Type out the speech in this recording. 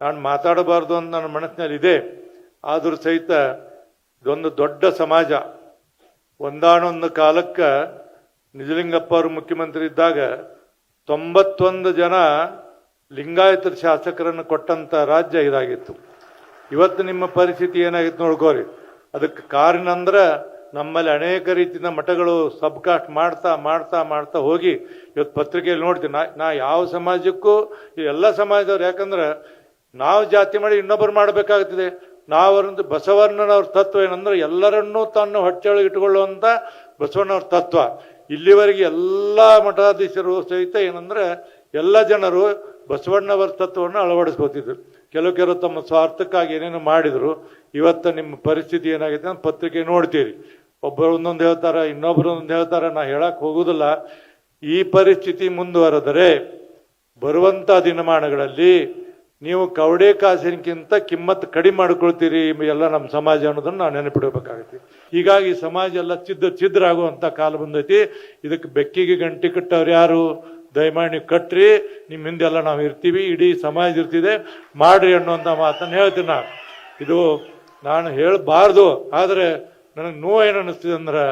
ನಾನು ಮಾತಾಡಬಾರ್ದು ಅಂತ ನನ್ನ ಮನಸ್ಸಿನಲ್ಲಿ ಇದೆ. ಆದರೂ ಸಹಿತ ಇದೊಂದು ದೊಡ್ಡ ಸಮಾಜ. ಒಂದಾನೊಂದು ಕಾಲಕ್ಕೆ ನಿಜಲಿಂಗಪ್ಪ ಅವರು ಮುಖ್ಯಮಂತ್ರಿ ಇದ್ದಾಗ 91 ಜನ ಲಿಂಗಾಯತರ ಶಾಸಕರನ್ನು ಕೊಟ್ಟಂತ ರಾಜ್ಯ ಇದಾಗಿತ್ತು. ಇವತ್ತು ನಿಮ್ಮ ಪರಿಸ್ಥಿತಿ ಏನಾಗಿತ್ತು ನೋಡ್ಕೋರಿ. ಅದಕ್ಕೆ ಕಾರಣ ಅಂದ್ರೆ ನಮ್ಮಲ್ಲಿ ಅನೇಕ ರೀತಿಯ ಮಠಗಳು ಸಬ್ಕಾಸ್ಟ್ ಮಾಡ್ತಾ ಮಾಡ್ತಾ ಮಾಡ್ತಾ ಹೋಗಿ ಇವತ್ತು ಪತ್ರಿಕೆಯಲ್ಲಿ ನೋಡ್ತೀನಿ. ನಾ ಯಾವ ಸಮಾಜಕ್ಕೂ ಎಲ್ಲ ಸಮಾಜದವ್ರು, ಯಾಕಂದ್ರೆ ನಾವು ಜಾತಿ ಮಾಡಿ ಇನ್ನೊಬ್ಬರು ಮಾಡಬೇಕಾಗ್ತದೆ. ನಾವರಂದು ಬಸವಣ್ಣನವ್ರ ತತ್ವ ಏನಂದ್ರೆ ಎಲ್ಲರನ್ನೂ ತನ್ನ ಹೊಟ್ಟೆಯೊಳಗೆ ಇಟ್ಕೊಳ್ಳುವಂಥ ಬಸವಣ್ಣವ್ರ ತತ್ವ. ಇಲ್ಲಿವರೆಗೆ ಎಲ್ಲ ಮಠಾಧೀಶರು ಸಹಿತ ಏನಂದ್ರೆ ಎಲ್ಲ ಜನರು ಬಸವಣ್ಣವರ ತತ್ವವನ್ನು ಅಳವಡಿಸ್ಕೋತಿದ್ರು. ಕೆಲವು ತಮ್ಮ ಸ್ವಾರ್ಥಕ್ಕಾಗಿ ಏನೇನು ಮಾಡಿದ್ರು. ಇವತ್ತು ನಿಮ್ಮ ಪರಿಸ್ಥಿತಿ ಏನಾಗಿದೆ ಅಂತ ಪತ್ರಿಕೆ ನೋಡ್ತೀರಿ. ಒಬ್ಬರು ಒಂದೊಂದು ಹೇಳ್ತಾರೆ, ಇನ್ನೊಬ್ರು ಒಂದೊಂದು ಹೇಳ್ತಾರೆ. ನಾ ಹೇಳಕ್ ಹೋಗುದಿಲ್ಲ. ಈ ಪರಿಸ್ಥಿತಿ ಮುಂದುವರೆದರೆ ಬರುವಂಥ ದಿನಮಾನಗಳಲ್ಲಿ ನೀವು ಕವಡೆ ಕಾಸಿನಕ್ಕಿಂತ ಕಿಮ್ಮತ್ತು ಕಡಿಮೆ ಮಾಡ್ಕೊಳ್ತೀರಿ ಎಲ್ಲ ನಮ್ಮ ಸಮಾಜ ಅನ್ನೋದನ್ನು ನಾವು ನೆನಪಿಡಬೇಕಾಗತ್ತೆ. ಹೀಗಾಗಿ ಸಮಾಜ ಎಲ್ಲ ಛಿದ್ರಾಗುವಂಥ ಕಾಲ ಬಂದೈತಿ. ಇದಕ್ಕೆ ಬೆಕ್ಕಿಗೆ ಗಂಟೆ ಕಟ್ಟವ್ರು ಯಾರು? ದಯಮಾಡಿ ನೀವು ಕಟ್ರಿ, ನಿಮ್ಮ ಹಿಂದೆಲ್ಲ ನಾವು ಇರ್ತೀವಿ, ಇಡೀ ಸಮಾಜ ಇರ್ತಿದೆ, ಮಾಡ್ರಿ ಅನ್ನುವಂಥ ಮಾತನ್ನು ಹೇಳ್ತೀನಿ. ಇದು ನಾನು ಹೇಳಬಾರ್ದು, ಆದರೆ ನನಗೆ ನೋವು ಏನು ಅನ್ನಿಸ್ತಿದೆ ಅಂದ್ರೆ